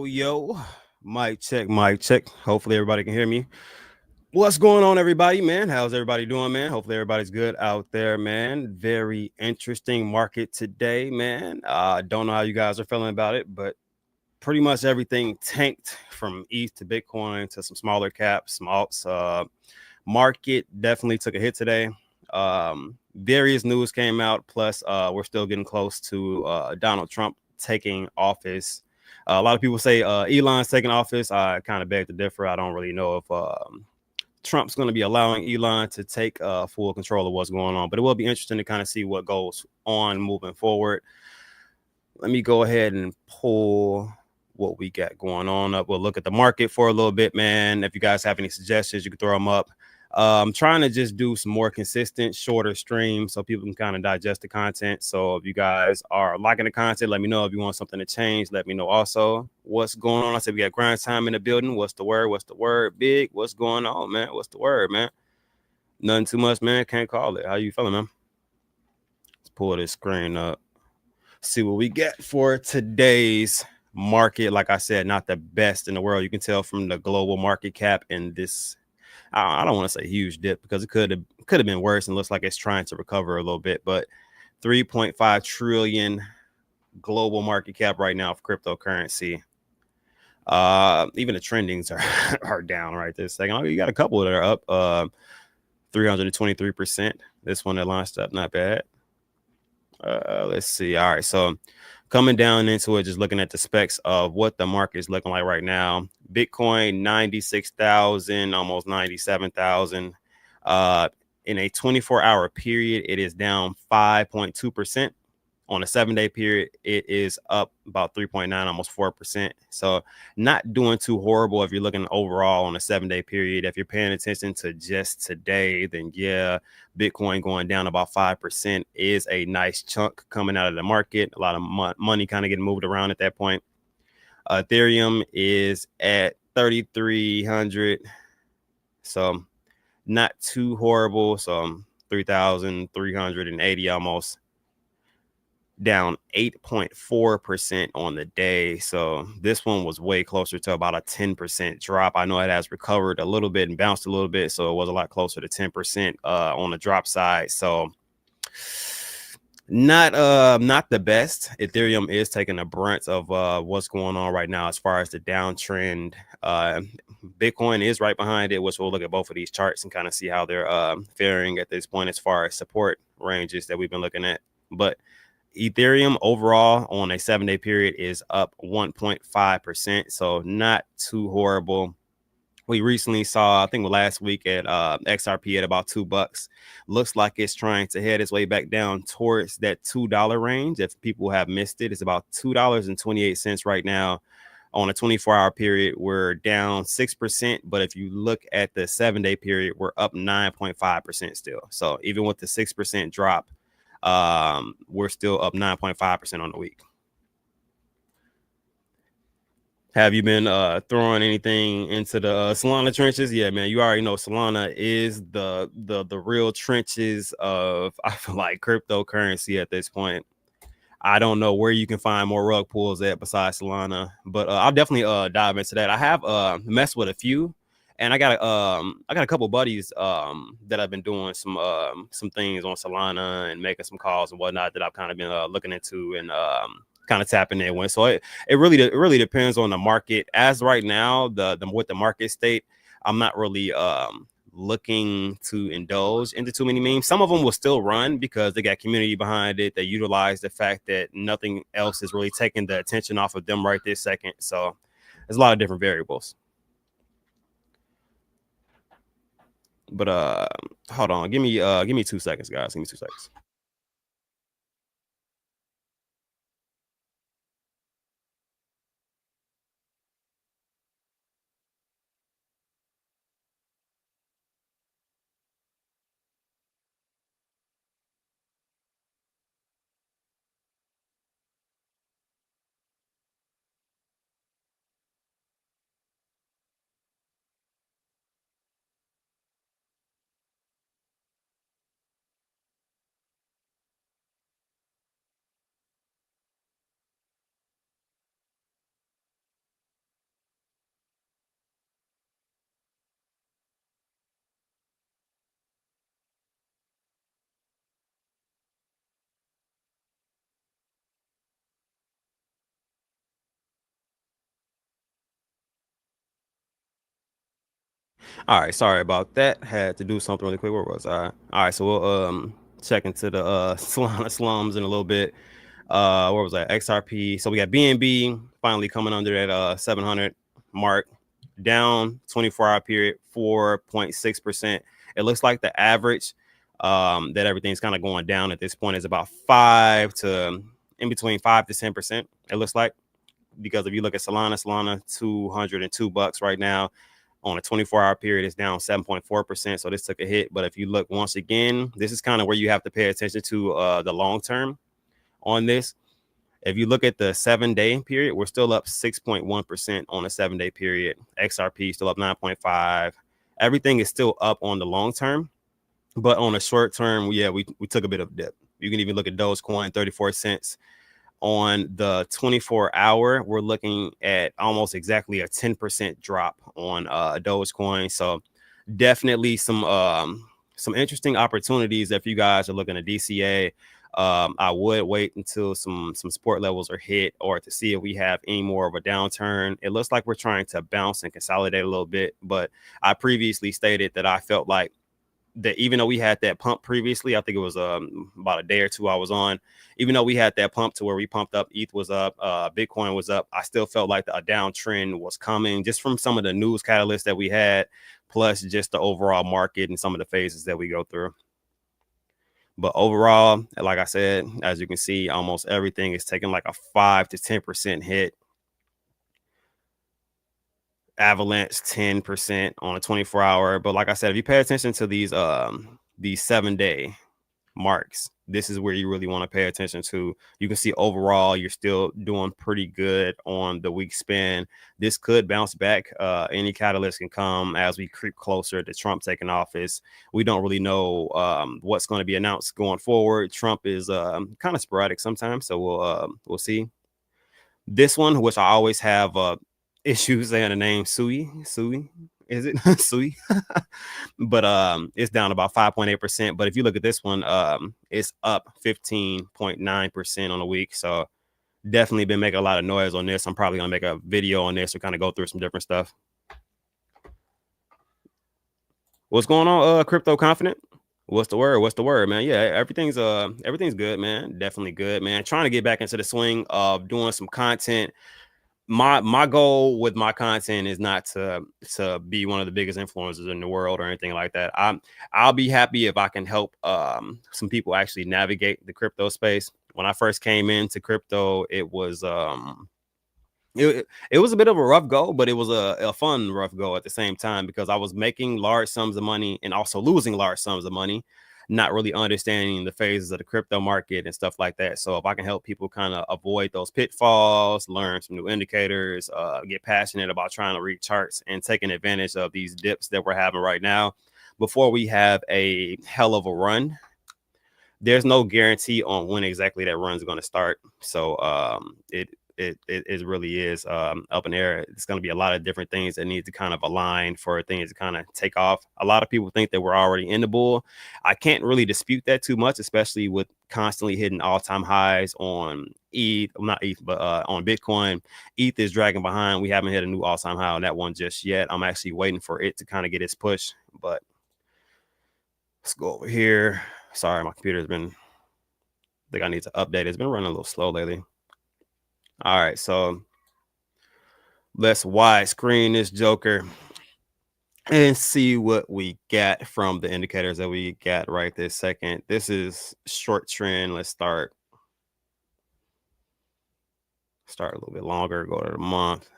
Yo, mic check, mic check. Hopefully everybody can hear me. What's going on, everybody, man? How's everybody doing, man? Hopefully everybody's good out there, man. Very interesting market today, man. Don't know how you guys are feeling about it, but pretty much everything tanked from ETH to Bitcoin to some smaller caps, some alts. Market definitely took a hit today. Various news came out, plus we're still getting close to Donald Trump taking office. A lot of people say Elon's taking office. I kind of beg to differ. I don't really know if Trump's going to be allowing Elon to take full control of what's going on, but it will be interesting to kind of see what goes on moving forward. Let me go ahead and pull what we got going on up. We'll look at the market for a little bit, man. If you guys have any suggestions, you can throw them up. I'm trying to just do some more consistent, shorter streams so people can kind of digest the content. So if you guys are liking the content, let me know. If you want something to change, let me know also. What's going on? I said we got grind time in the building. What's the word? What's the word? Big. What's going on, man? What's the word, man? Nothing too much, man. Can't call it. How you feeling, man? Let's pull this screen up. See what we get for today's market. Like I said, not the best in the world. You can tell from the global market cap in this. I don't want to say huge dip because it could have been worse and looks like it's trying to recover a little bit, but 3.5 trillion global market cap right now for cryptocurrency. Even the trendings are down right this second. Oh, you got a couple that are up 323%. This one that launched up, not bad. Let's see. All right, so coming down into it, just looking at the specs of what the market is looking like right now. Bitcoin 96,000, almost 97,000. In a 24-hour period, it is down 5.2%. On a 7-day period, it is up about 3.9, almost 4%. So not doing too horrible if you're looking overall on a 7-day period. If you're paying attention to just today, then yeah, Bitcoin going down about 5% is a nice chunk coming out of the market. A lot of money kind of getting moved around at that point. Ethereum is at 3,300. So not too horrible. So 3,380 almost. Down 8.4% on the day. So this one was way closer to about a 10% drop. I know it has recovered a little bit and bounced a little bit, so it was a lot closer to 10% on the drop side. So not the best. Ethereum is taking the brunt of what's going on right now as far as the downtrend. Bitcoin is right behind it, which we'll look at both of these charts and kind of see how they're faring at this point as far as support ranges that we've been looking at. But Ethereum overall on a 7-day period is up 1.5%. So not too horrible. We recently saw, I think last week at XRP at about $2. Looks like it's trying to head its way back down towards that $2 range. If people have missed it, it's about $2.28 right now. On a 24-hour period, we're down 6%. But if you look at the 7-day period, we're up 9.5% still. So even with the 6% drop, we're still up 9.5% on the week. Have you been throwing anything into the Solana trenches? Yeah, man, you already know Solana is the real trenches of, I feel like, cryptocurrency at this point. I don't know where you can find more rug pulls at besides Solana, but I'll definitely dive into that. I have messed with a few. And I got a couple buddies that I've been doing some things on Solana and making some calls and whatnot that I've kind of been looking into and kind of tapping in with. So it really depends on the market. As right now, with the market state, I'm not really looking to indulge into too many memes. Some of them will still run because they got community behind it. They utilize the fact that nothing else is really taking the attention off of them right this second. So there's a lot of different variables. But hold on, give me 2 seconds, guys. Give me 2 seconds. All right, sorry about that. Had to do something really quick. Where was I? All right, so we'll check into the Solana slums in a little bit. Where was that? XRP. So we got BNB finally coming under that 700 mark, down 24-hour period, 4.6%. It looks like the average that everything's kind of going down at this point is about 5 to in between 5 to 10%. It looks like, because if you look at Solana, $202 right now. On a 24-hour period, it's down 7.4%. So this took a hit. But if you look once again, this is kind of where you have to pay attention to the long term on this. If you look at the 7-day period, we're still up 6.1% on a 7-day period. XRP still up 9.5. Everything is still up on the long term. But on a short term, we took a bit of a dip. You can even look at Dogecoin, 34 cents. On the 24-hour, we're looking at almost exactly a 10% drop on Dogecoin. So definitely some interesting opportunities if you guys are looking at DCA. I would wait until some support levels are hit, or to see if we have any more of a downturn. It looks like we're trying to bounce and consolidate a little bit, but I previously stated that I felt like that even though we had that pump previously, I think it was about a day or two I was on, even though we had that pump to where we pumped up, ETH was up, Bitcoin was up, I still felt like a downtrend was coming just from some of the news catalysts that we had, plus just the overall market and some of the phases that we go through. But overall, like I said, as you can see, almost everything is taking like a 5 to 10% hit. Avalanche 10% on a 24-hour. But like I said, if you pay attention to these 7-day marks, this is where you really want to pay attention to. You can see overall you're still doing pretty good on the week span. This could bounce back. Any catalyst can come as we creep closer to Trump taking office. We don't really know what's going to be announced going forward. Trump is kind of sporadic sometimes, so we'll see. This one, which I always have issues saying the name Sui, is it Sui? But it's down about 5.8%. But if you look at this one, it's up 15.9% on the week. So definitely been making a lot of noise on this. I'm probably gonna make a video on this to kind of go through some different stuff. What's going on, Crypto Confident? What's the word, man? Yeah, everything's good, man. Definitely good, man. Trying to get back into the swing of doing some content. My goal with my content is not to be one of the biggest influencers in the world or anything like that. I'll be happy if I can help some people actually navigate the crypto space. When I first came into crypto, it was it was a bit of a rough go, but it was a fun rough go at the same time, because I was making large sums of money and also losing large sums of money, not really understanding the phases of the crypto market and stuff like that. So if I can help people kind of avoid those pitfalls, learn some new indicators, get passionate about trying to read charts and taking advantage of these dips that we're having right now before we have a hell of a run. There's no guarantee on when exactly that run is going to start. So it really is up in the air. It's going to be a lot of different things that need to kind of align for things to kind of take off. A lot of people think that we're already in the bull. I can't really dispute that too much, especially with constantly hitting all-time highs on ETH, not ETH, but on Bitcoin. ETH is dragging behind. We haven't hit a new all-time high on that one just yet. I'm actually waiting for it to kind of get its push, but let's go over here. Sorry, my computer's been, I think I need to update. It's been running a little slow lately. All right, so let's widescreen this joker and see what we get from the indicators that we got right this second. This is short trend. Let's start a little bit longer, go to the month.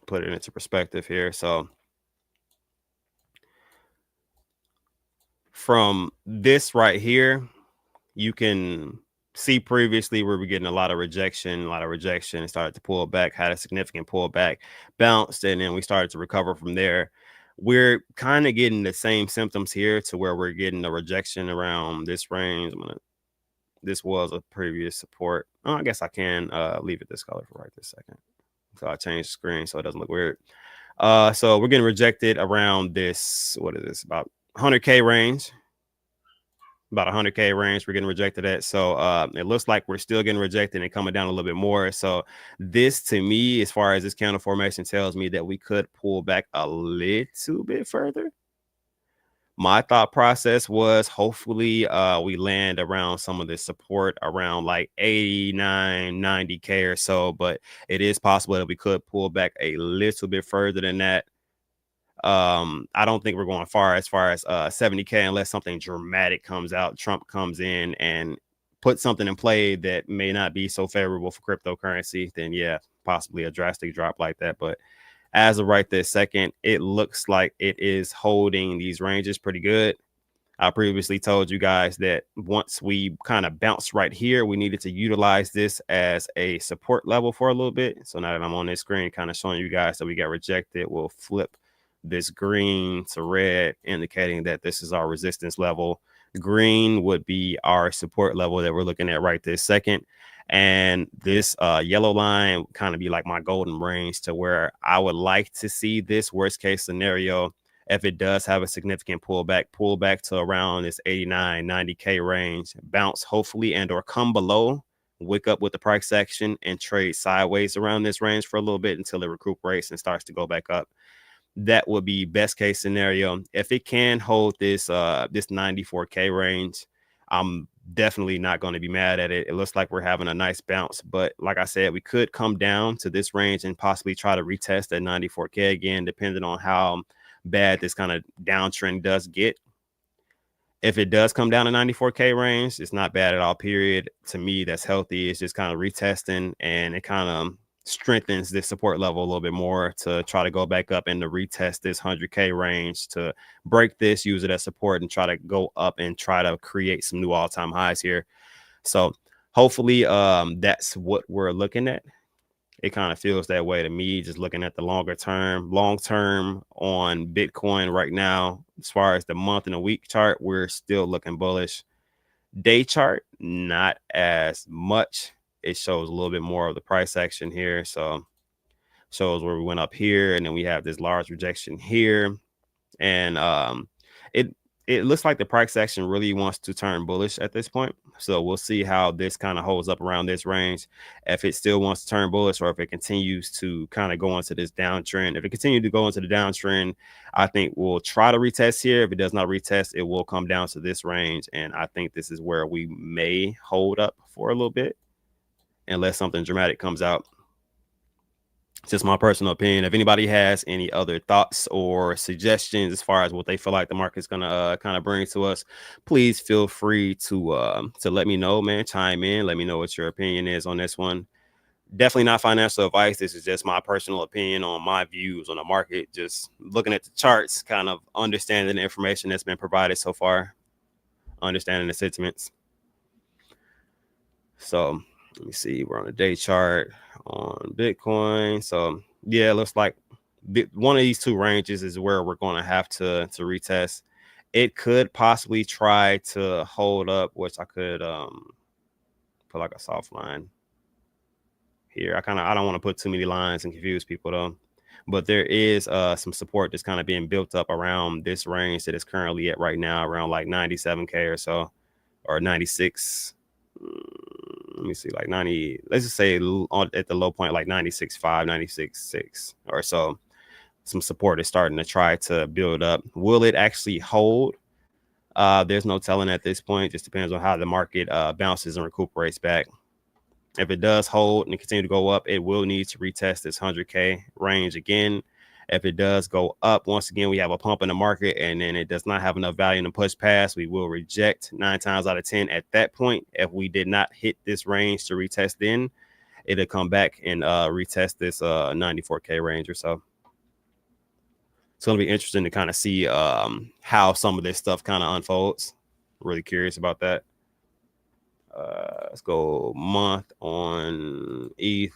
Put it into perspective here. So from this right here, you can see previously where we're getting a lot of rejection, and started to pull back, had a significant pullback, bounced, and then we started to recover from there. We're kind of getting the same symptoms here to where we're getting a rejection around this range. This was a previous support. Oh, I guess I can leave it this color for right this second. So I changed the screen so it doesn't look weird. So we're getting rejected around this, what is this, about 100K range. about 100K range we're getting rejected at. So it looks like we're still getting rejected and coming down a little bit more. So this, to me, as far as this candle formation, tells me that we could pull back a little bit further. My thought process was hopefully we land around some of the support around like 89, 90K or so, but it is possible that we could pull back a little bit further than that. I don't think we're going far as 70K unless something dramatic comes out. Trump comes in and puts something in play that may not be so favorable for cryptocurrency. Then yeah, possibly a drastic drop like that. But as of right this second, it looks like it is holding these ranges pretty good. I previously told you guys that once we kind of bounce right here, we needed to utilize this as a support level for a little bit. So now that I'm on this screen, kind of showing you guys that we got rejected, we'll flip this green to red, indicating that this is our resistance level. Green would be our support level that we're looking at right this second. And this yellow line kind of be like my golden range to where I would like to see this worst case scenario. If it does have a significant pullback to around this 89, 90K range, bounce hopefully and or come below, wick up with the price action and trade sideways around this range for a little bit until it recuperates and starts to go back up. That would be best case scenario. If it can hold this 94K range, I'm definitely not going to be mad at it. It looks like we're having a nice bounce, but like I said, we could come down to this range and possibly try to retest that 94K again, depending on how bad this kind of downtrend does get. If it does come down to 94K range, it's not bad at all, period. To me, that's healthy. It's just kind of retesting, and it kind of strengthens this support level a little bit more to try to go back up and to retest this 100K range to break this, use it as support, and try to go up and try to create some new all-time highs here. So hopefully that's what we're looking at. It kind of feels that way to me, just looking at the long term on Bitcoin right now. As far as the month and a week chart, we're still looking bullish. Day chart, not as much. It shows a little bit more of the price action here. So shows where we went up here, and then we have this large rejection here. And it looks like the price action really wants to turn bullish at this point. So we'll see how this kind of holds up around this range. If it still wants to turn bullish, or if it continues to kind of go into this downtrend. If it continues to go into the downtrend, I think we'll try to retest here. If it does not retest, it will come down to this range. And I think this is where we may hold up for a little bit, unless something dramatic comes out. Just my personal opinion. If anybody has any other thoughts or suggestions as far as what they feel like the market's gonna kind of bring to us, please feel free to let me know, man. Chime in, let me know what your opinion is on this one. Definitely not financial advice. This is just my personal opinion on my views on the market, just looking at the charts, kind of understanding the information that's been provided so far, understanding the sentiments. So let me see, we're on a day chart on Bitcoin. So yeah, it looks like one of these two ranges is where we're going to have to retest. It could possibly try to hold up, which I could put like a soft line here. I don't want to put too many lines and confuse people though, but there is some support that's kind of being built up around this range that is currently at right now around like 97K or so, or 96. Let me see, like 90, let's just say at the low point, like 96.5, 96.6 or so. Some support is starting to try to build up. Will it actually hold? There's no telling at this point. Just depends on how the market bounces and recuperates back. If it does hold and continue to go up, it will need to retest this 100K range again. If it does go up, once again, we have a pump in the market, and then it does not have enough value to push past, we will reject 9 times out of 10 at that point. If we did not hit this range to retest, then it'll come back and retest this 94K range or so. It's going to be interesting to kind of see how some of this stuff kind of unfolds. Really curious about that. Let's go month on ETH.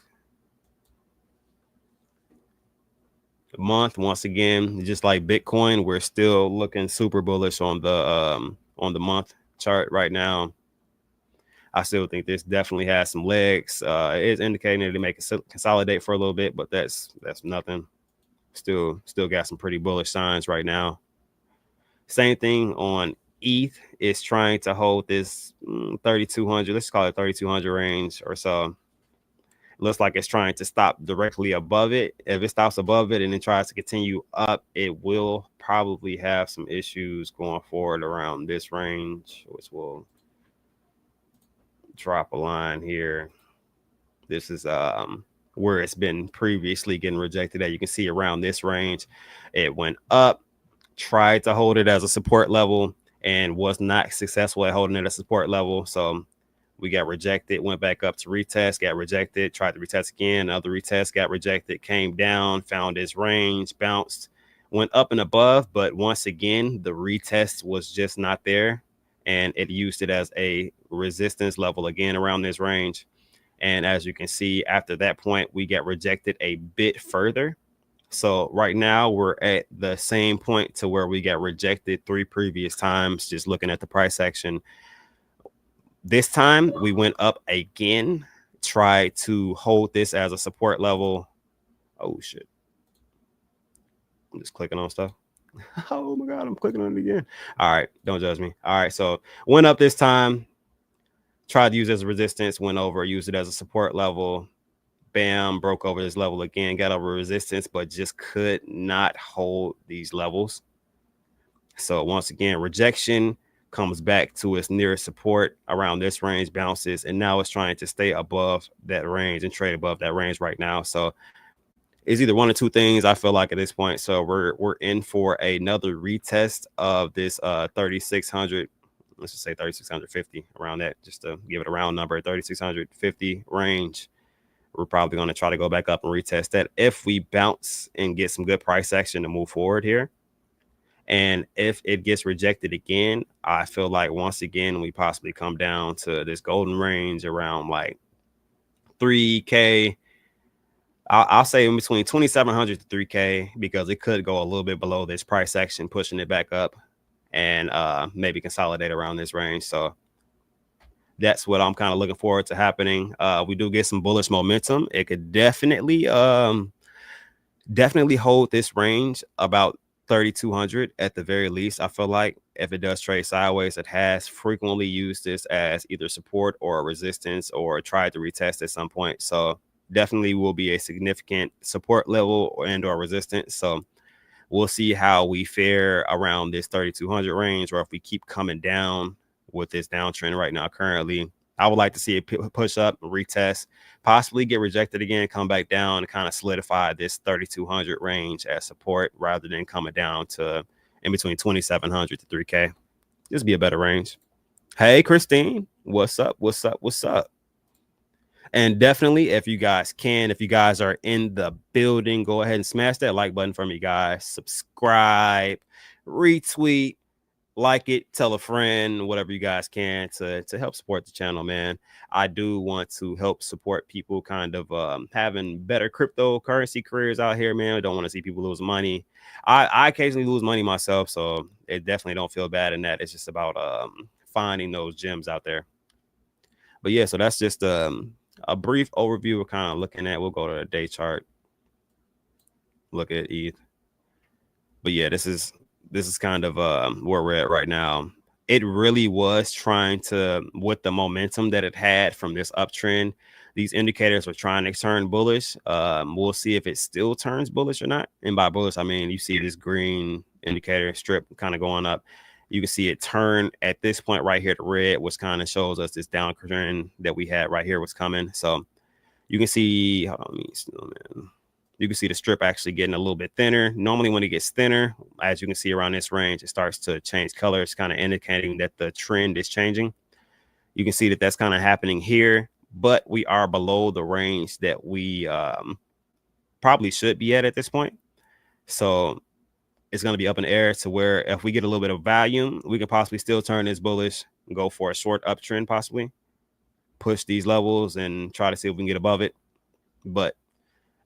Month, once again, just like Bitcoin, we're still looking super bullish on the month chart right now. I still think this definitely has some legs. It is indicating to make it consolidate for a little bit, but that's nothing. Still got some pretty bullish signs right now. Same thing on ETH is trying to hold this 3,200, let's call it 3,200 range or so. Looks like it's trying to stop directly above it. If it stops above it and then tries to continue up, it will probably have some issues going forward around this range, which will drop a line here. This is where it's been previously getting rejected at. You can see around this range, it went up, tried to hold it as a support level, and was not successful at holding it at support level. So we got rejected, went back up to retest, got rejected, tried to retest again, another retest, got rejected, came down, found its range, bounced, went up and above, but once again, the retest was just not there, and it used it as a resistance level again around this range. And as you can see, after that point, we get rejected a bit further. So right now we're at the same point to where we got rejected 3 previous times, just looking at the price action. This time we went up again, tried to hold this as a support level. Oh shit. I'm just clicking on stuff. Oh my God, I'm clicking on it again. All right, don't judge me. All right, so went up this time, tried to use it as a resistance, went over, used it as a support level. Bam, broke over this level again, got over resistance, but just could not hold these levels. So once again, rejection, comes back to its nearest support around this range, bounces, and now it's trying to stay above that range and trade above that range right now. So it's either one or two things, I feel like, at this point. So we're in for another retest of this 3,600, let's just say 3,650, around that, just to give it a round number, 3,650 range. We're probably going to try to go back up and retest that if we bounce and get some good price action to move forward here. And if it gets rejected again, I feel like once again we possibly come down to this golden range around like 3K. I'll say in between 2,700 to 3K, because it could go a little bit below this price action, pushing it back up and maybe consolidate around this range. So that's what I'm kind of looking forward to happening. We do get some bullish momentum. It could definitely hold this range about 3,200 at the very least. I feel like if it does trade sideways, it has frequently used this as either support or resistance, or tried to retest at some point. So definitely will be a significant support level or resistance. So we'll see how we fare around this 3,200 range, or if we keep coming down with this downtrend right now currently. I would like to see it push up, retest, possibly get rejected again, come back down, and kind of solidify this 3,200 range as support, rather than coming down to in between 2,700 to 3K. This would be a better range. Hey, Christine, what's up? What's up? What's up? And definitely, if you guys are in the building, go ahead and smash that like button for me, guys. Subscribe, retweet, like it, tell a friend, whatever you guys can to help support the channel, man. I do want to help support people kind of having better cryptocurrency careers out here, man. I don't want to see people lose money. I occasionally lose money myself, so it definitely don't feel bad in that. It's just about finding those gems out there. But yeah, so that's just a brief overview we're kind of looking at. We'll go to the day chart, look at ETH. But yeah, this is kind of where we're at right now. It really was trying to, with the momentum that it had from this uptrend, these indicators were trying to turn bullish. We'll see if it still turns bullish or not. And by bullish, I mean, you see this green indicator strip kind of going up. You can see it turn at this point right here to red, which kind of shows us this downtrend that we had right here was coming. So you can see, hold on, you can see the strip actually getting a little bit thinner. Normally when it gets thinner, as you can see around this range, it starts to change colors, kind of indicating that the trend is changing. You can see that that's kind of happening here, but we are below the range that we probably should be at this point. So it's going to be up in the air to where if we get a little bit of volume, we can possibly still turn this bullish, go for a short uptrend, possibly push these levels and try to see if we can get above it. But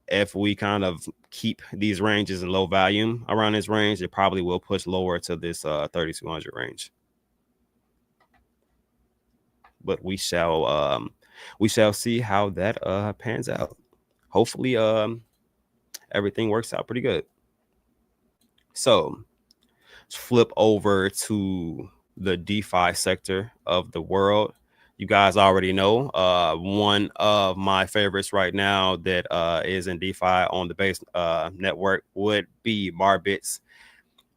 if we kind of keep these ranges in low volume around this range, it probably will push lower to this 3,200 range. But we shall see how that pans out. Hopefully everything works out pretty good. So let's flip over to the DeFi sector of the world. You guys already know one of my favorites right now that is in DeFi on the base network would be Marbits.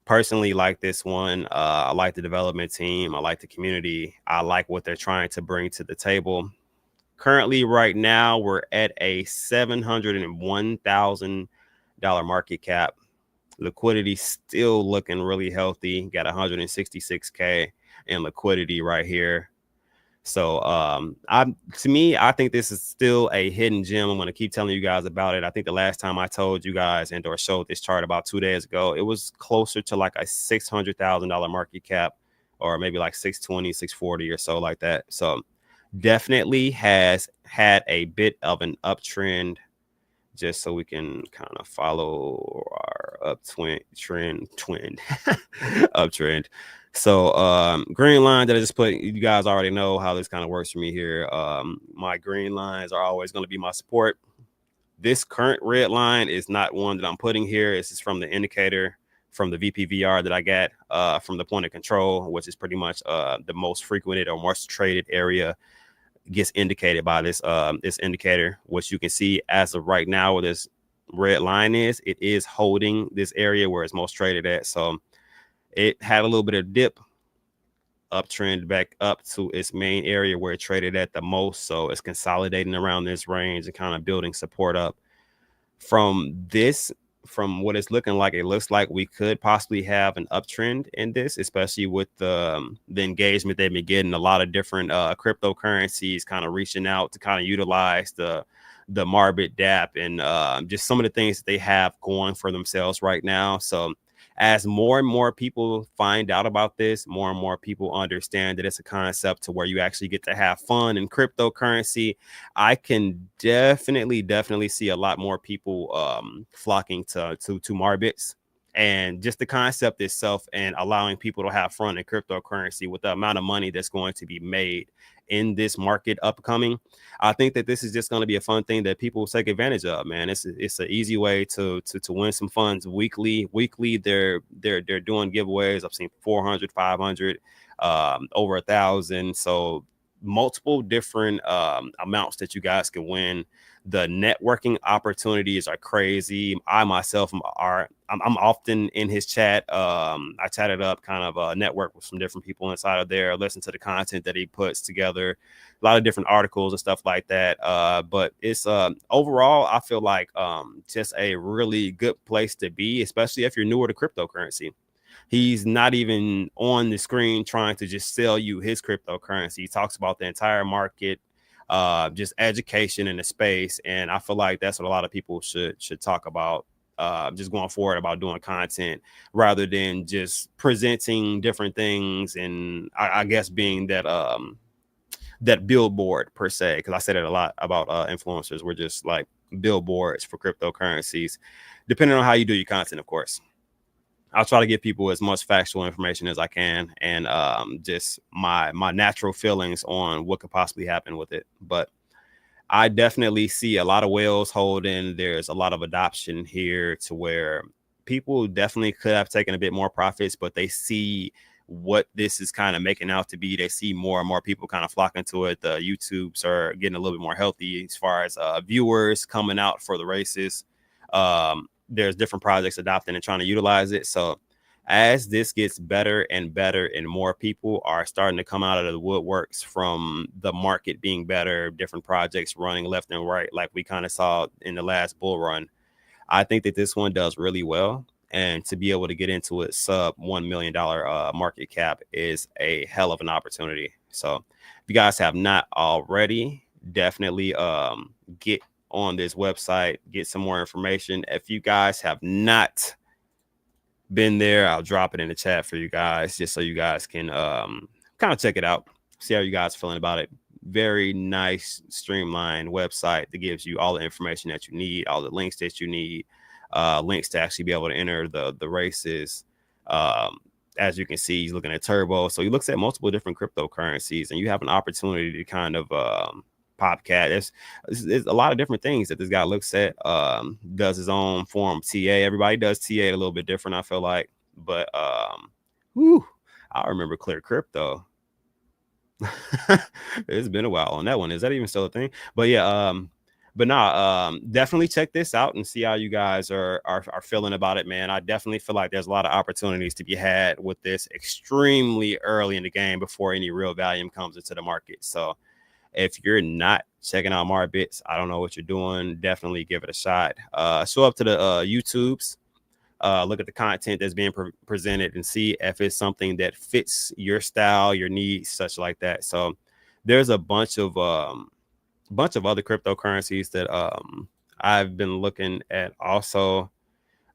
Personally, like this one. I like the development team. I like the community. I like what they're trying to bring to the table. Currently, right now, we're at a $701,000 market cap. Liquidity still looking really healthy. Got 166K in liquidity right here. So I think this is still a hidden gem. I'm going to keep telling you guys about it. I think the last time I told you guys and or showed this chart about 2 days ago, it was closer to like a $600,000 market cap, or maybe like 620, 640 or so like that. So definitely has had a bit of an uptrend, just so we can kind of follow our uptrend uptrend. So green line that I just put, you guys already know how this kind of works for me here. My green lines are always going to be my support. This current red line is not one that I'm putting here. This is from the indicator from the VPVR that I got from the point of control, which is pretty much the most frequented or most traded area gets indicated by this this indicator, which you can see as of right now where this red line is. It is holding this area where it's most traded at. So it had a little bit of dip, uptrend back up to its main area where it traded at the most. So it's consolidating around this range and kind of building support up. From what it's looking like, it looks like we could possibly have an uptrend in this, especially with the engagement they've been getting. A lot of different cryptocurrencies kind of reaching out to kind of utilize the Marbit DApp and just some of the things that they have going for themselves right now. So as more and more people find out about this, more and more people understand that it's a concept to where you actually get to have fun in cryptocurrency. I can definitely see a lot more people flocking to Marbits, and just the concept itself and allowing people to have fun in cryptocurrency with the amount of money that's going to be made in this market upcoming. I think that this is just going to be a fun thing that people will take advantage of, man. It's an easy way to win some funds weekly. They're doing giveaways. I've seen 400, 500, over 1,000. So multiple different amounts that you guys can win. The networking opportunities are crazy. I myself I'm often in his chat. I chatted up, kind of network with some different people inside of there, listen to the content that he puts together, a lot of different articles and stuff like that. But it's overall, I feel like just a really good place to be, especially if you're newer to cryptocurrency. He's not even on the screen trying to just sell you his cryptocurrency. He talks about the entire market, just education in the space. And I feel like that's what a lot of people should talk about, just going forward, about doing content rather than just presenting different things. And I guess being that that billboard per se, because I said it a lot about influencers. We're just like billboards for cryptocurrencies, depending on how you do your content, of course. I'll try to give people as much factual information as I can, and just my natural feelings on what could possibly happen with it. But I definitely see a lot of whales holding. There's a lot of adoption here to where people definitely could have taken a bit more profits, but they see what this is kind of making out to be. They see more and more people kind of flocking to it. The YouTubes are getting a little bit more healthy as far as viewers coming out for the races. There's different projects adopting and trying to utilize it. So as this gets better and better and more people are starting to come out of the woodworks from the market being better, different projects running left and right, like we kind of saw in the last bull run, I think that this one does really well. And to be able to get into it sub $1 million market cap is a hell of an opportunity. So if you guys have not already, definitely get on this website, get some more information. If you guys have not been there, I'll drop it in the chat for you guys, just so you guys can kind of check it out, see how you guys feeling about it. Very nice, streamlined website that gives you all the information that you need, all the links that you need, links to actually be able to enter the races. As you can see, he's looking at Turbo, so he looks at multiple different cryptocurrencies, and you have an opportunity to kind of Popcat. There's a lot of different things that this guy looks at. Does his own form TA. Everybody does TA a little bit different, I feel like. But I remember Clear Crypto. It's been a while on that one. Is that even still a thing? But yeah, definitely check this out and see how you guys are feeling about it, man. I definitely feel like there's a lot of opportunities to be had with this extremely early in the game before any real volume comes into the market. So if you're not checking out Marbits, I don't know what you're doing. Definitely give it a shot. Show up to the YouTubes. Look at the content that's being presented and see if it's something that fits your style, your needs, such like that. So there's a bunch of other cryptocurrencies that I've been looking at also.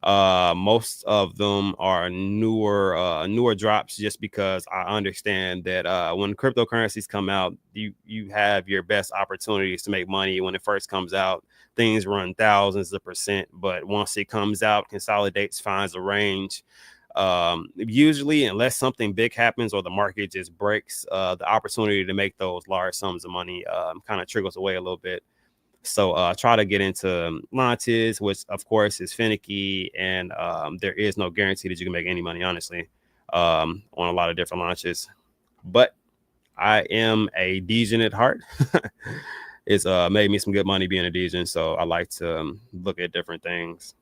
Most of them are newer drops, just because I understand that when cryptocurrencies come out, you have your best opportunities to make money when it first comes out. Things run thousands of %, but once it comes out, consolidates, finds a range, usually, unless something big happens or the market just breaks, the opportunity to make those large sums of money kind of trickles away a little bit. So try to get into launches, which of course is finicky, and there is no guarantee that you can make any money, honestly, on a lot of different launches. But I am a Degen at heart. It's made me some good money being a Degen, so I like to look at different things.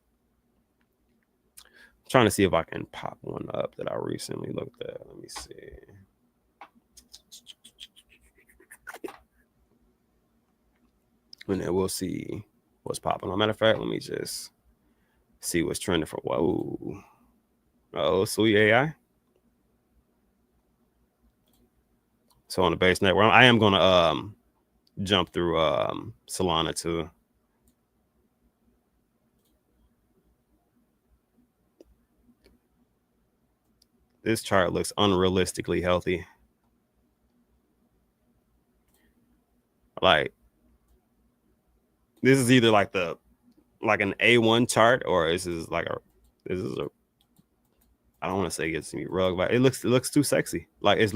I'm trying to see if I can pop one up that I recently looked at. Let me see. And then we'll see what's popping. As a matter of fact, let me just see what's trending for. Whoa. Oh, sweet AI. So on the base network, I am gonna jump through Solana too. This chart looks unrealistically healthy. Like, this is either like an A1 chart, or this is a I don't want to say it's me rug, but it looks too sexy. Like, it's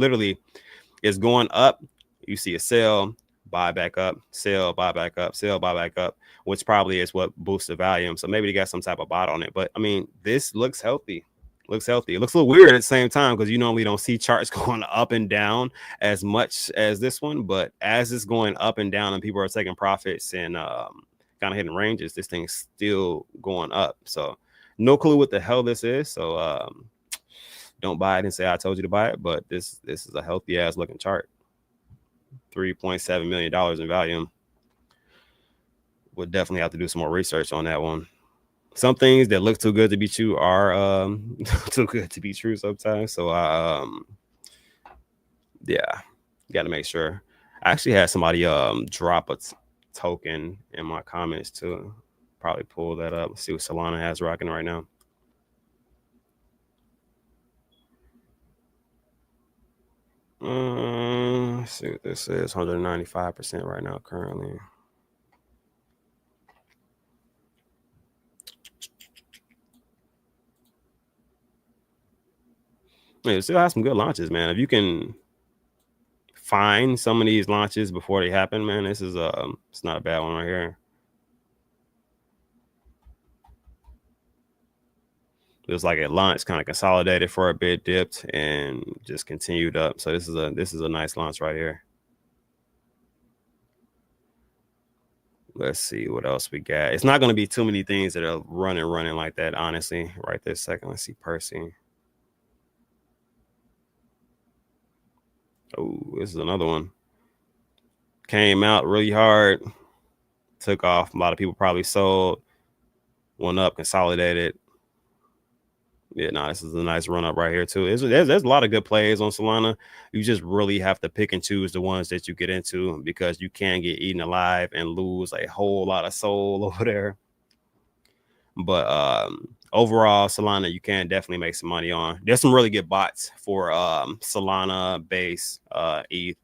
going up. You see a sell, buy back up, sell, buy back up, sell, buy back up, which probably is what boosts the volume. So maybe they got some type of bot on it. But I mean, this looks healthy. Looks healthy. It looks a little weird at the same time, because you normally don't see charts going up and down as much as this one. But as it's going up and down and people are taking profits and kind of hitting ranges, this thing's still going up. So no clue what the hell this is. So don't buy it and say I told you to buy it. But this is a healthy ass looking chart. $3.7 million in volume. Would definitely have to do some more research on that one. Some things that look too good to be true are too good to be true sometimes. So yeah, got to make sure. I actually had somebody drop a token in my comments too. Probably pull that up. See what Solana has rocking right now. Let's see what this is. 195% right now currently. Yeah, it still has some good launches, man. If you can find some of these launches before they happen, man, this is it's not a bad one right here. It was like it launched, kind of consolidated for a bit, dipped, and just continued up. So this is a nice launch right here. Let's see what else we got. It's not going to be too many things that are running like that, honestly, right this second. Let's see Percy. Oh, this is another one. Came out really hard, took off. A lot of people probably sold, went up, consolidated. Yeah, no, this is a nice run up right here too. There's a lot of good plays on Solana. You just really have to pick and choose the ones that you get into, because you can get eaten alive and lose a whole lot of soul over there. But overall, Solana, you can definitely make some money on. There's some really good bots for Solana base ETH.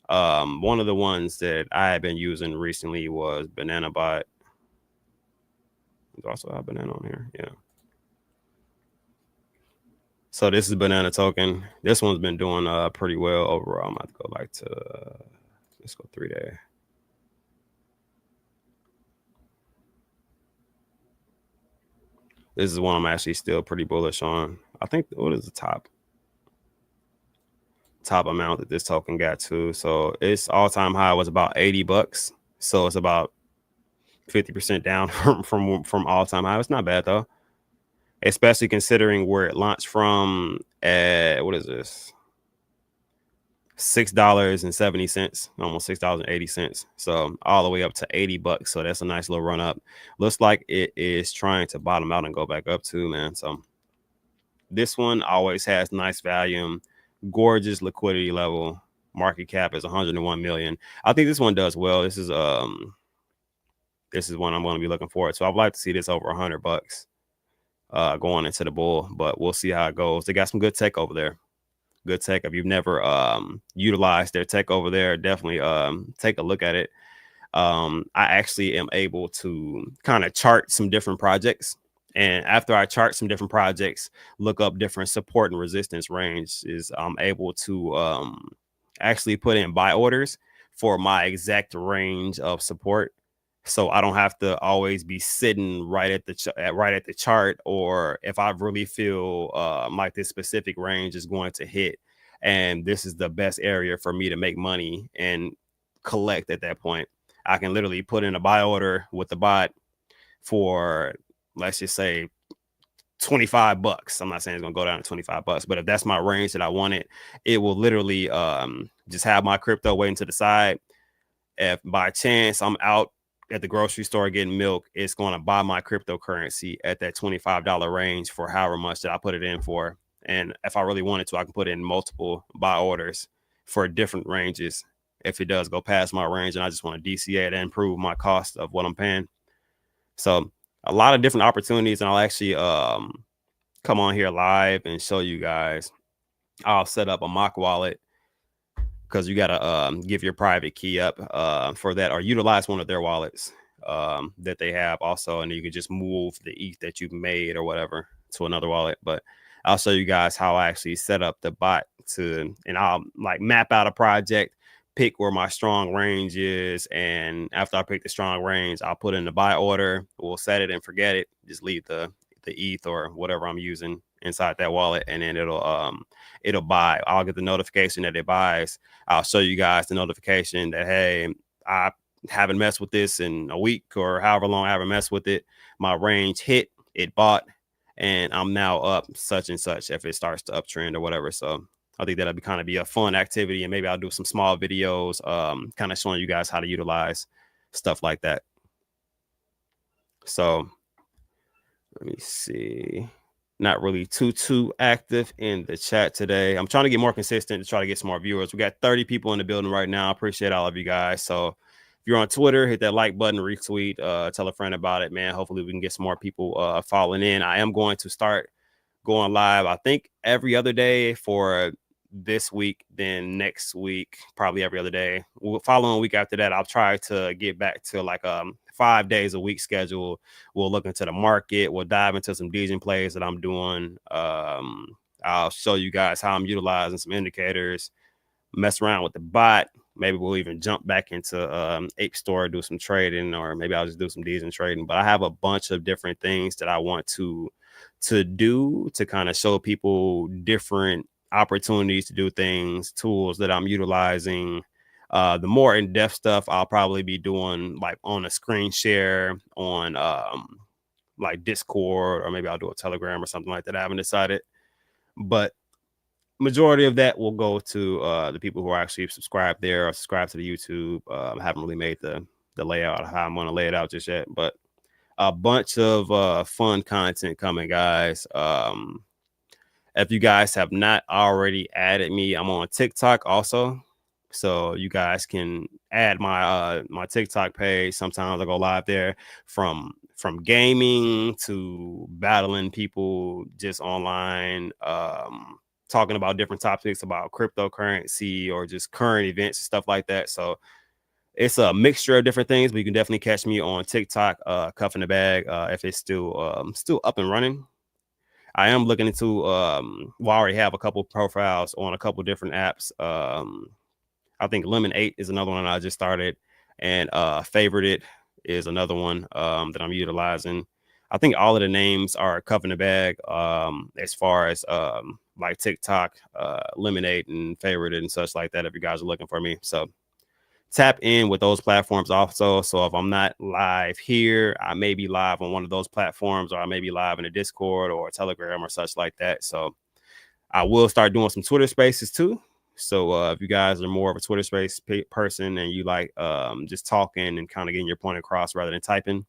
One of the ones that I have been using recently was Banana Bot. There's also a banana on here. Yeah. So this is Banana Token. This one's been doing pretty well overall. I'm about to go like to let's go 3 day. This is one I'm actually still pretty bullish on. I think, what is the top? top amount that this token got to. So its all-time high was about $80. So it's about 50% down from all-time high. It's not bad though, especially considering where it launched from at, what is this, $6.70, almost $6.80. So all the way up to $80. So that's a nice little run up. Looks like it is trying to bottom out and go back up too, man. So this one always has nice volume, gorgeous liquidity level. Market cap is 101 million. I think this one does well. This is one I'm going to be looking forward to. I'd like to see this over $100 going into the bull, but we'll see how it goes. They got some good tech over there. Good tech. If you've never utilized their tech over there, definitely take a look at it. I actually am able to kind of chart some different projects. And after I chart some different projects, look up different support and resistance ranges, I'm able to actually put in buy orders for my exact range of support. So I don't have to always be sitting right at the chart, or if I really feel like this specific range is going to hit, and this is the best area for me to make money and collect at that point, I can literally put in a buy order with the bot for, let's just say, $25. I'm not saying it's gonna go down to $25, but if that's my range that I wanted, it will literally just have my crypto waiting to the side. If by chance I'm out at the grocery store getting milk, it's going to buy my cryptocurrency at that $25 range for however much that I put it in for. And if I really wanted to, I can put in multiple buy orders for different ranges if it does go past my range and I just want to DCA it and improve my cost of what I'm paying. So a lot of different opportunities, and I'll actually come on here live and show you guys. I'll set up a mock wallet, because you got to give your private key up for that, or utilize one of their wallets that they have also, and you can just move the ETH that you've made or whatever to another wallet. But I'll show you guys how I actually set up the bot and I'll like map out a project, pick where my strong range is, and after I pick the strong range, I'll put in the buy order. We'll set it and forget it. Just leave the ETH or whatever I'm using inside that wallet, and then it'll buy. I'll get the notification that it buys. I'll show you guys the notification that, hey, I haven't messed with this in a week or however long I haven't messed with it. My range hit, it bought, and I'm now up such and such if it starts to uptrend or whatever. So I think that'll be a fun activity, and maybe I'll do some small videos kind of showing you guys how to utilize stuff like that. So let me see. Not really too active in the chat today. I'm trying to get more consistent to try to get some more viewers. We got 30 people in the building right now. I appreciate all of you guys. So if you're on Twitter, hit that like button, retweet, tell a friend about it, man. Hopefully we can get some more people following in. I am going to start going live, I think, every other day for this week. Then next week, probably every other day. Following week after that, I'll try to get back to like 5 days a week schedule. We'll look into the market. We'll dive into some DJing plays that I'm doing. I'll show you guys how I'm utilizing some indicators, mess around with the bot. Maybe we'll even jump back into Ape Store, do some trading, or maybe I'll just do some DJing trading. But I have a bunch of different things that I want to do to kind of show people different opportunities to do things, tools that I'm utilizing. The more in-depth stuff I'll probably be doing like on a screen share on like Discord, or maybe I'll do a Telegram or something like that. I haven't decided, but majority of that will go to the people who are actually subscribed there or subscribed to the YouTube. I haven't really made the layout of how I'm going to lay it out just yet, but a bunch of fun content coming, guys. If you guys have not already added me, I'm on TikTok also. So you guys can add my my TikTok page. Sometimes I go live there from gaming to battling people just online, talking about different topics about cryptocurrency or just current events and stuff like that. So it's a mixture of different things, but you can definitely catch me on TikTok, Cuff in the Bag, if it's still up and running. I am looking into I already have a couple profiles on a couple different apps. I think Lemon 8 is another one I just started, and Favorite It is another one that I'm utilizing. I think all of the names are Cuff in the Bag as far as like TikTok, Lemonade, and Favorite and such like that if you guys are looking for me. So tap in with those platforms also. So if I'm not live here, I may be live on one of those platforms, or I may be live in a Discord or a Telegram or such like that. So I will start doing some Twitter spaces too. So if you guys are more of a Twitter space person and you like just talking and kind of getting your point across rather than typing,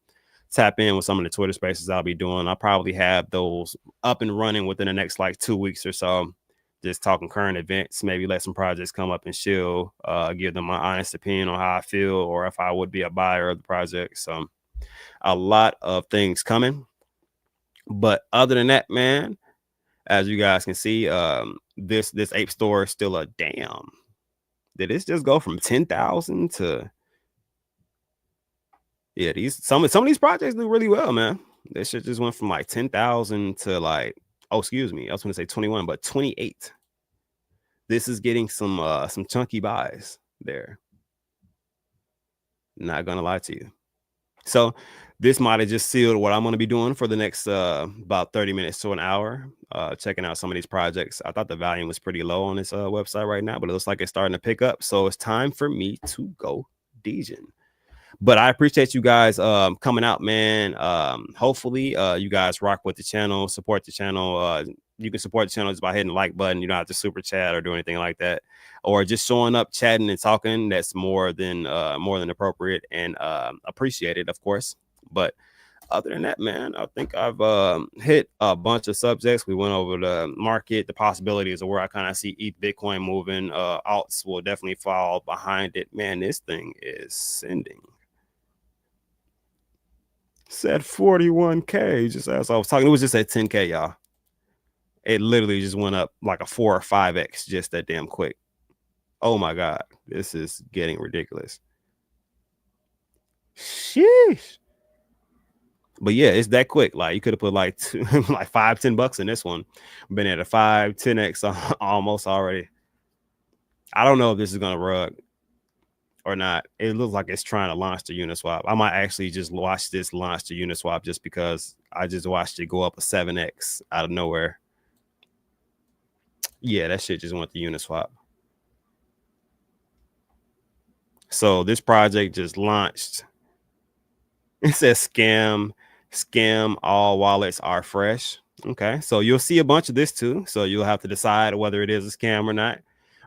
tap in with some of the Twitter spaces I'll be doing. I'll probably have those up and running within the next like 2 weeks or so. Just talking current events, maybe let some projects come up and chill, give them my honest opinion on how I feel or if I would be a buyer of the project. So a lot of things coming. But other than that, man, as you guys can see, this ape store is still a damn. Did this just go from 10,000 to some of these projects do really well, man. This shit just went from like 10,000 to like, oh, excuse me, I was going to say 21, but 28. This is getting some chunky buys there. Not gonna lie to you. So this might have just sealed what I'm going to be doing for the next about 30 minutes to an hour, checking out some of these projects. I thought the volume was pretty low on this website right now, but it looks like it's starting to pick up. So it's time for me to go DJing. But I appreciate you guys coming out, man. Hopefully you guys rock with the channel, support the channel. You can support the channel just by hitting the like button. You don't have to super chat or do anything like that, or just showing up, chatting and talking. That's more than appropriate and appreciated, of course. But other than that, man, I think I've hit a bunch of subjects. We went over the market, the possibilities of where I kind of see ETH, Bitcoin moving. Alts will definitely fall behind it. Man, this thing is sending. Said 41K just as I was talking. It was just at 10K, y'all. It literally just went up like a 4 or 5x just that damn quick. Oh my God, this is getting ridiculous. Sheesh. But yeah, it's that quick. Like you could have put like like $5-10 in this one. Been at a 5-10x almost already. I don't know if this is gonna rug or not. It looks like it's trying to launch the Uniswap. I might actually just watch this launch to Uniswap just because I just watched it go up a 7x out of nowhere. Yeah, that shit just went to Uniswap. So this project just launched. It says scam, all wallets are fresh. Okay, so you'll see a bunch of this too. So you'll have to decide whether it is a scam or not.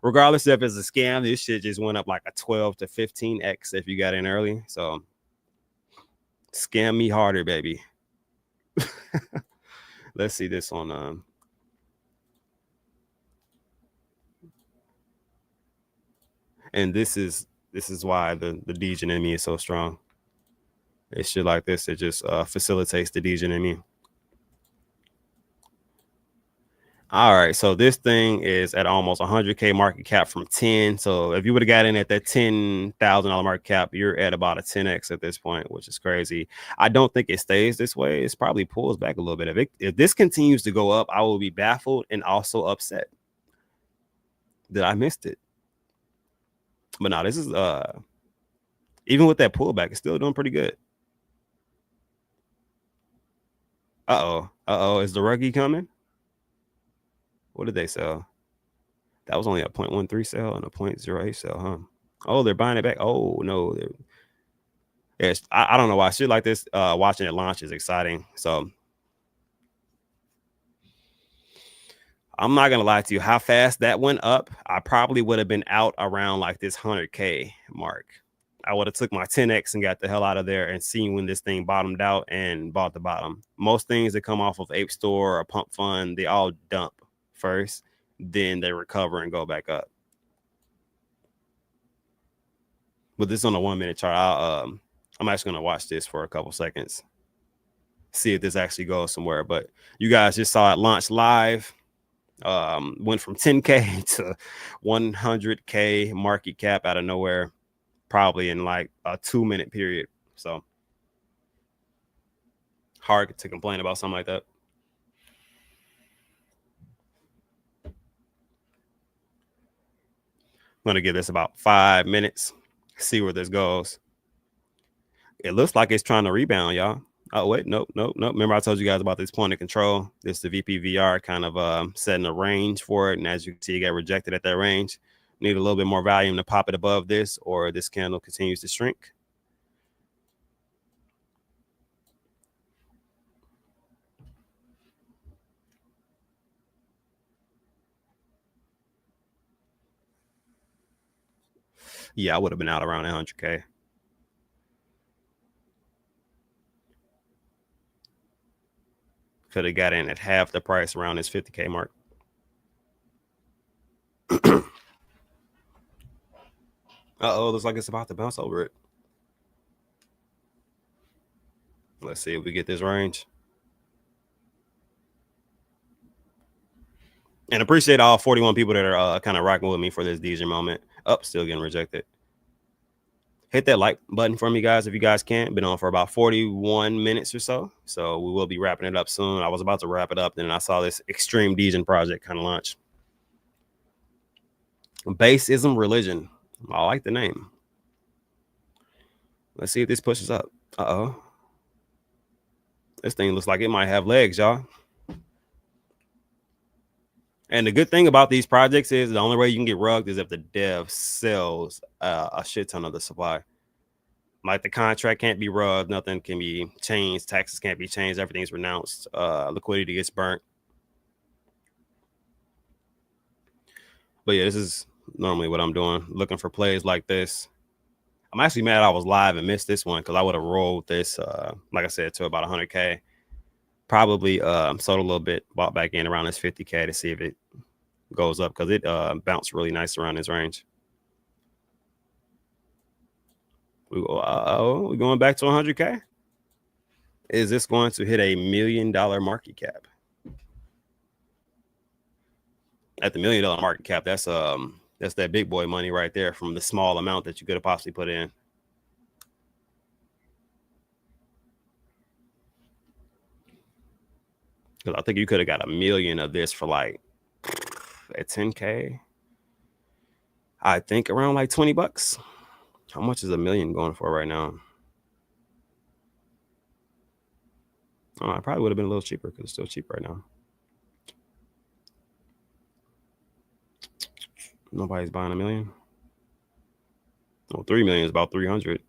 Regardless if it's a scam, this shit just went up like a 12 to 15x if you got in early. So scam me harder, baby. Let's see this on and this is why the Degen in me is so strong. It's shit like this. It just facilitates the Degen in me. All right, so this thing is at almost 100K market cap from 10. So if you would have got in at that $10,000 market cap, you're at about a 10x at this point, which is crazy. I don't think it stays this way. It's probably pulls back a little bit. If this continues to go up, I will be baffled and also upset that I missed it. But now this is even with that pullback, it's still doing pretty good. Uh-oh, is the ruggy coming? What did they sell? That was only a 0.13 sell and a 0.08 sell, huh? Oh, they're buying it back. Oh no. Yes, I don't know why shit like this. Watching it launch is exciting. So I'm not gonna lie to you. How fast that went up, I probably would have been out around like this 100K mark. I would have took my 10x and got the hell out of there and seen when this thing bottomed out and bought the bottom. Most things that come off of Ape Store or Pump Fund, they all dump first, then they recover and go back up. But this is on a 1 minute chart. I'm actually gonna watch this for a couple seconds, see if this actually goes somewhere. But you guys just saw it launch live. Went from 10K to 100K market cap out of nowhere, probably in like a 2 minute period. So hard to complain about something like that. I'm gonna give this about 5 minutes, see where this goes. It looks like it's trying to rebound, y'all. Oh wait, nope. Remember I told you guys about this point of control. This is the VPVR kind of setting a range for it, and as you can see, it got rejected at that range. Need a little bit more volume to pop it above this, or this candle continues to shrink. Yeah, I would have been out around 100K. Could have got in at half the price around this 50K mark. Uh-oh, looks like it's about to bounce over it. Let's see if we get this range. And appreciate all 41 people that are kind of rocking with me for this DJ moment. Still getting rejected. Hit that like button for me, guys, if you guys can. Been on for about 41 minutes or so. So we will be wrapping it up soon. I was about to wrap it up, then I saw this Extreme DJ project kind of launch. Baseism Religion. I like the name. Let's see if this pushes up. Uh-oh. This thing looks like it might have legs, y'all. And the good thing about these projects is the only way you can get rugged is if the dev sells a shit ton of the supply. Like the contract can't be rugged, nothing can be changed, taxes can't be changed, everything's renounced, liquidity gets burnt. But yeah, this is normally what I'm doing, looking for plays like this. I'm actually mad I was live and missed this one because I would have rolled this, like I said, to about 100K. Probably sold a little bit, bought back in around this 50K to see if it goes up because it bounced really nice around this range. We're going back to 100K. Is this going to hit $1 million market cap? At the $1 million market cap, that's that big boy money right there from the small amount that you could have possibly put in. Because I think you could have got $1 million of this for like at 10K. I think around like $20. How much is $1 million going for right now? Oh, I probably would have been a little cheaper because it's still cheap right now. Nobody's buying $1 million. Well, 3 million is about 300.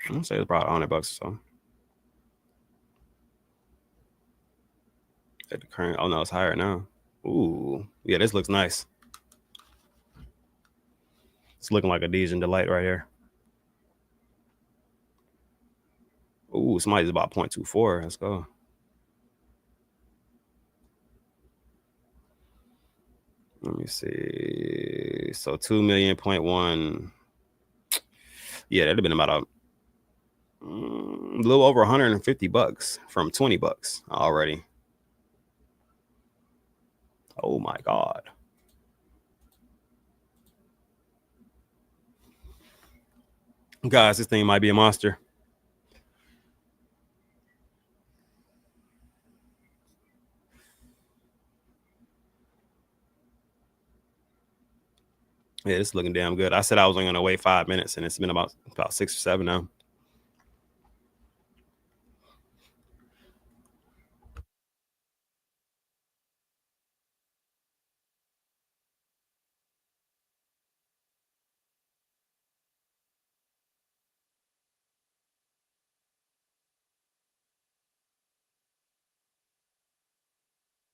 I'm gonna say it's probably $100 or so. At the current, oh no, it's higher now. Ooh, yeah, this looks nice. It's looking like a Desian delight right here. Ooh, somebody's about 0.24. Let's go. Let me see. So 2 million, 0.1. Yeah, that'd have been about a little over $150 from $20 already. Oh my God. Guys, this thing might be a monster. Yeah, it's looking damn good. I said I was only going to wait 5 minutes, and it's been about 6 or 7 now.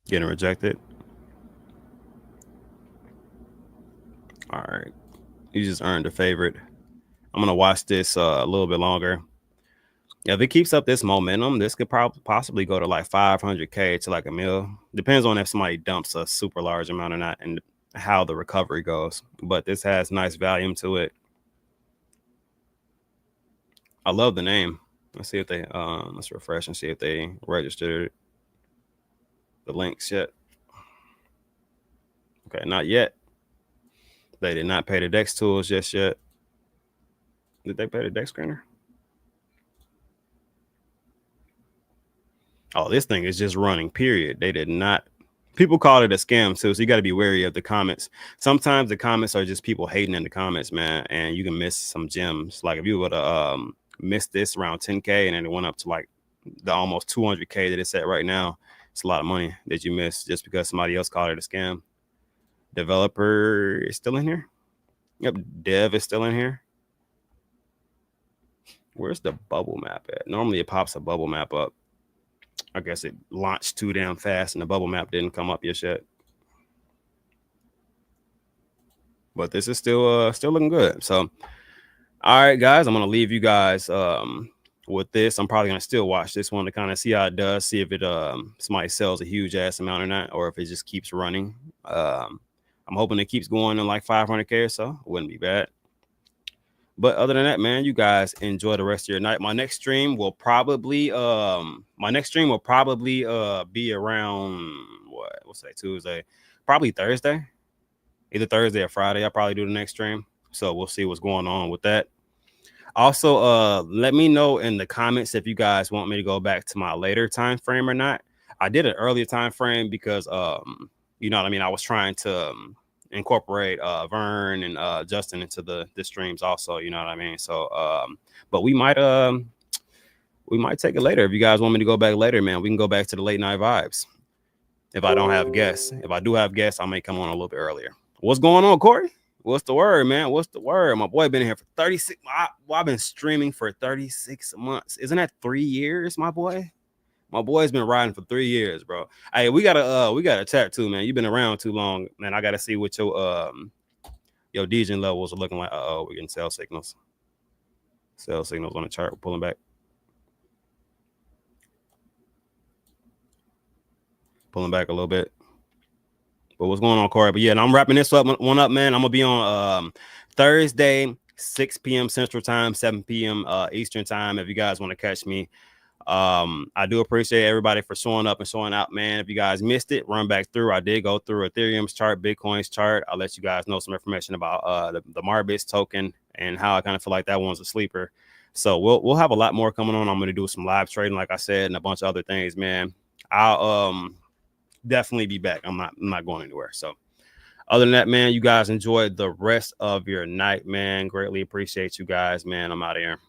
Getting rejected. All right. You just earned a favorite. I'm going to watch this a little bit longer. If it keeps up this momentum, this could possibly go to like 500K to like $1 million. Depends on if somebody dumps a super large amount or not and how the recovery goes. But this has nice volume to it. I love the name. Let's see if they let's refresh and see if they registered the links yet. Okay, not yet. They did not pay the Dex tools just yet. Did they pay the Dex screener? Oh, this thing is just running, period. They did not people call it a scam too, so you got to be wary of the comments. Sometimes the comments are just people hating in the comments, man, and you can miss some gems. Like if you would have missed this around 10K and then it went up to like the almost 200K that it's at right now, it's a lot of money that you missed just because somebody else called it a scam. Developer is still in here. Yep, dev is still in here. Where's the bubble map at? Normally it pops a bubble map up. I guess it launched too damn fast and the bubble map didn't come up yet. But this is still looking good. So, all right, guys, I'm gonna leave you guys with this. I'm probably gonna still watch this one to kind of see how it does, see if it somebody sells a huge ass amount or not, or if it just keeps running. I'm hoping it keeps going to like 500K or so. Wouldn't be bad. But other than that, man, you guys enjoy the rest of your night. My next stream will probably be around what's that, Tuesday? Probably Thursday. Either Thursday or Friday. I'll probably do the next stream. So we'll see what's going on with that. Also, let me know in the comments if you guys want me to go back to my later time frame or not. I did an earlier time frame because you know what I mean, I was trying to incorporate Vern and Justin into the streams also, you know what I mean? So but we might take it later. If you guys want me to go back later, man, we can go back to the late night vibes. If I don't have guests. If I do have guests, I may come on a little bit earlier. What's going on, Corey? What's the word, man? What's the word? My boy been here for 36. I've been streaming for 36 months. Isn't that 3 years, my boy? My boy's been riding for 3 years, bro. Hey, we gotta chat too, man. You've been around too long, man. I gotta see what your DJing levels are looking like. We're getting sell signals. Sell signals on the chart. We're pulling back. Pulling back a little bit. But what's going on, Corey? But yeah, and I'm wrapping this one up, man. I'm gonna be on Thursday, 6 p.m. Central Time, 7 p.m. Eastern Time. If you guys want to catch me, I do appreciate everybody for showing up and showing out, man. If you guys missed it, run back through. I did go through Ethereum's chart, Bitcoin's chart. I'll let you guys know some information about the Marbits token and how I kind of feel like that one's a sleeper. So we'll have a lot more coming on. I'm gonna do some live trading, like I said, and a bunch of other things, man. I'll definitely be back. I'm not going anywhere. So other than that, man, you guys enjoy the rest of your night, man. Greatly appreciate you guys, man. I'm out of here.